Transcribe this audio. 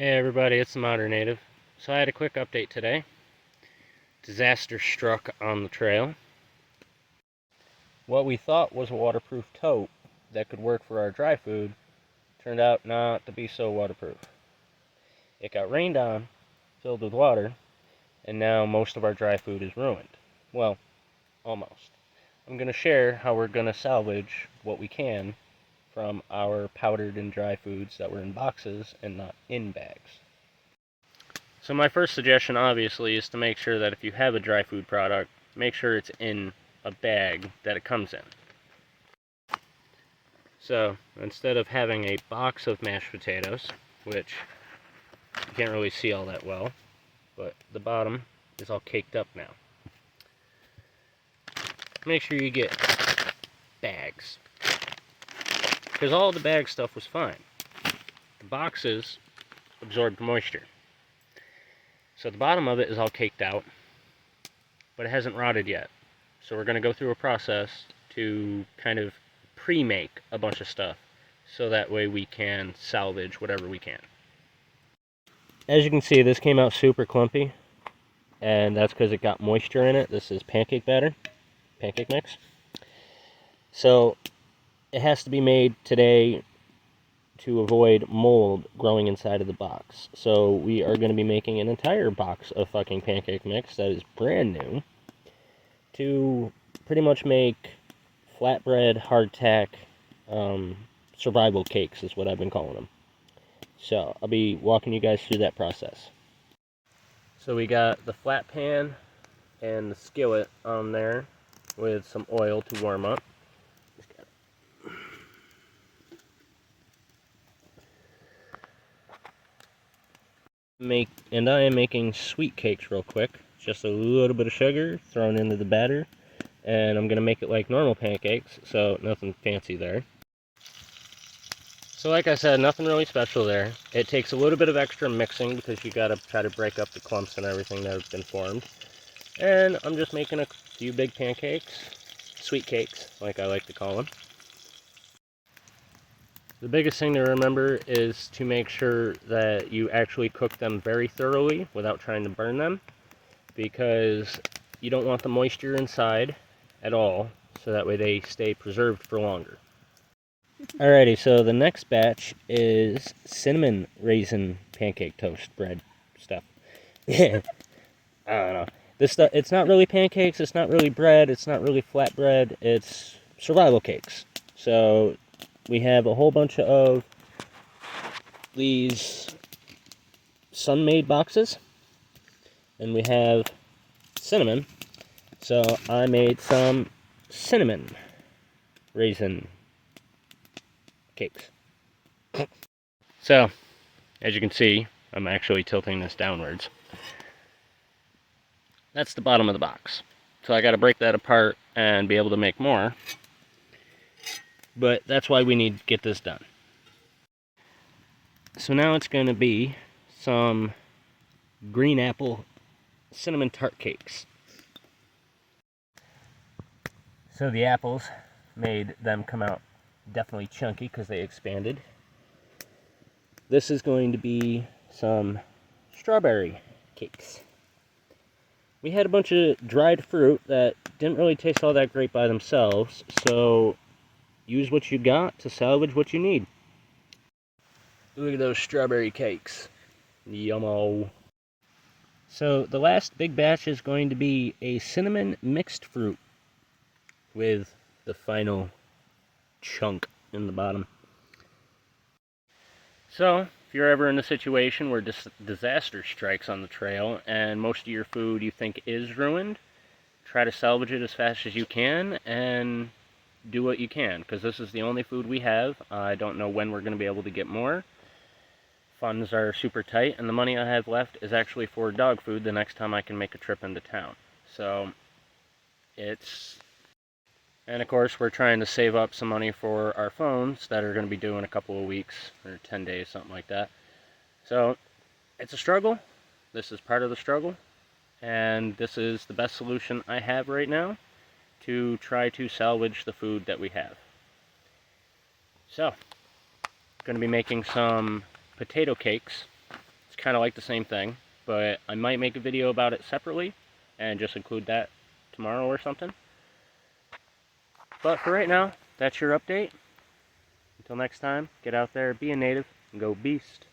Hey everybody, it's the Modern Native. So I had a quick update today. Disaster struck on the trail. What we thought was a waterproof tote that could work for our dry food turned out not to be so waterproof. It got rained on, filled with water, and now most of our dry food is ruined. Well, almost. I'm going to share how we're going to salvage what we can from our powdered and dry foods that were in boxes and not in bags. So my first suggestion, obviously, is to make sure that if you have a dry food product, make sure it's in a bag that it comes in. So instead of having a box of mashed potatoes, which you can't really see all that well, but the bottom is all caked up now, make sure you get bags. Because all the bag stuff was fine. The boxes absorbed moisture. So the bottom of it is all caked out, but it hasn't rotted yet. So we're going to go through a process to kind of pre-make a bunch of stuff, so that way we can salvage whatever we can. As you can see, this came out super clumpy, and that's because it got moisture in it. This is pancake batter, pancake mix. So it has to be made today to avoid mold growing inside of the box. So we are going to be making an entire box of fucking pancake mix that is brand new to pretty much make flatbread, hardtack, survival cakes is what I've been calling them. So I'll be walking you guys through that process. So we got the flat pan and the skillet on there with some oil to warm up. And I am making sweet cakes real quick. Just a little bit of sugar thrown into the batter, and I'm gonna make it like normal pancakes, so nothing fancy there. So like I said, nothing really special there. It takes a little bit of extra mixing because you gotta try to break up the clumps and everything that have been formed. And I'm just making a few big pancakes, sweet cakes, like I like to call them. The biggest thing to remember is to make sure that you actually cook them very thoroughly without trying to burn them, because you don't want the moisture inside at all, so that way they stay preserved for longer. Alrighty, so the next batch is cinnamon raisin pancake toast bread stuff. I don't know. This stuff, it's not really pancakes, it's not really bread, it's not really flatbread, it's survival cakes. So we have a whole bunch of these sun-made boxes, and we have cinnamon. So I made some cinnamon raisin cakes. So, as you can see, I'm actually tilting this downwards. That's the bottom of the box. So I got to break that apart and be able to make more. But that's why we need to get this done. So now it's going to be some green apple cinnamon tart cakes. So the apples made them come out definitely chunky because they expanded. This is going to be some strawberry cakes. We had a bunch of dried fruit that didn't really taste all that great by themselves, so use what you got to salvage what you need. Look at those strawberry cakes. Yummo. So the last big batch is going to be a cinnamon mixed fruit with the final chunk in the bottom. So, if you're ever in a situation where disaster strikes on the trail and most of your food you think is ruined, try to salvage it as fast as you can and do what you can, because this is the only food we have. I don't know when we're going to be able to get more. Funds are super tight, and the money I have left is actually for dog food the next time I can make a trip into town. So, and of course, we're trying to save up some money for our phones that are going to be due in a couple of weeks, or 10 days, something like that. So, it's a struggle. This is part of the struggle, and this is the best solution I have right now to try to salvage the food that we have. So, I'm going to be making some potato cakes kind of like the same thing, but I might make a video about it separately and just include that tomorrow or something. But for right now, that's your update. Until next time, get out there, be a native, and go beast.